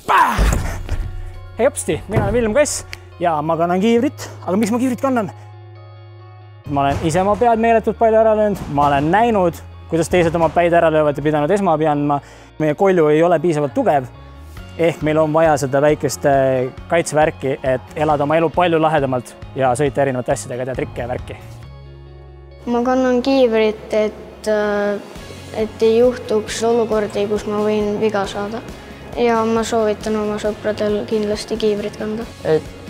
Hei hopsti, mina olen Villem Kass ja ma kannan kiivrit, aga miks ma kiivrit kannan? Ma olen ise oma pead meeletult palju ära löönud, ma olen näinud, kuidas teised oma päid ära löövad ja pidanud esmaabi andma. Meie kolju ei ole piisavalt tugev, ehk meil on vaja seda väikest kaitsevärki, et elada oma elu palju lahedamalt ja sõita erinevate asjadega ja trikke ja värki. Ma kannan kiivrit, et ei juhtuks olukordi, kus ma võin viga saada. Ja ma soovitan oma sõpradel kindlasti kiivrit kanda.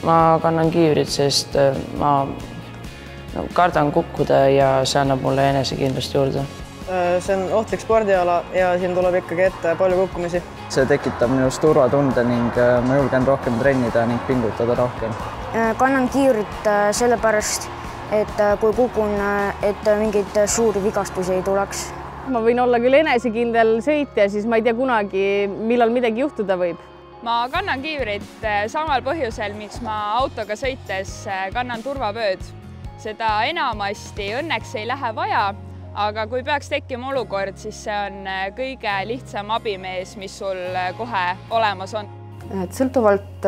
Ma kannan kiivrit, sest ma kardan kukkuda ja see annab mulle enesekindlust juurde. See on ohtlik spordiala ja siin tuleb ikkagi ette palju kukkumisi. See tekitab minust turvatunde ning ma julgen rohkem trennida ning pingutada rohkem. Kannan kiivrit sellepärast, et kui kukun, et mingeid suuri vigastusi ei tuleks. Ma võin olla küll enesekindel sõitja, siis ma ei tea kunagi, millal midagi juhtuda võib. Ma kannan kiivrit samal põhjusel, miks ma autoga sõites kannan turvavööd. Seda enamasti õnneks ei lähe vaja, aga kui peaks tekkima olukord, siis see on kõige lihtsam abimees, mis sul kohe olemas on. Sõltuvalt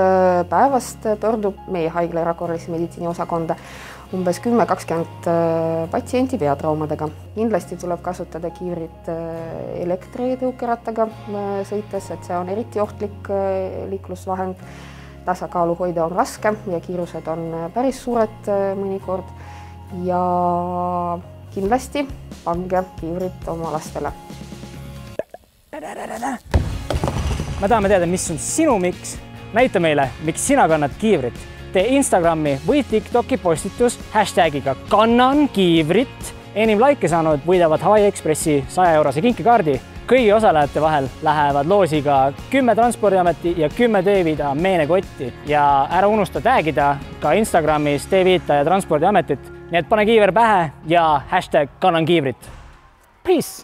päevast pöördub meie haigla erakorralise meditsiini osakonda umbes 10-20 patsienti peatraumadega. Kindlasti tuleb kasutada kiivrit elektritõukerattaga sõites, et see on eriti ohtlik liiklusvahend. Tasakaalu hoida on raske ja kiirused on päris suured mõnikord. Ja kindlasti pange kiivrit oma lastele. Me tahame teada, mis on sinu miks. Näita meile, miks sina kannad kiivrit. Tee Instagrami või TikToki postitus hashtagiga kannan kiivrit. Enim laike saanud võidavad Hawaii Expressi 100-eurose kinkekaardi. Kõigi osalejate vahel lähevad loosiga 10 Transpordiameti ja 10 Teevita meenekotti. Ja ära unusta tagida ka Instagramis Teevita ja Transpordiametit. Nii et pane kiiver pähe ja hashtag kannan kiivrit. Peace!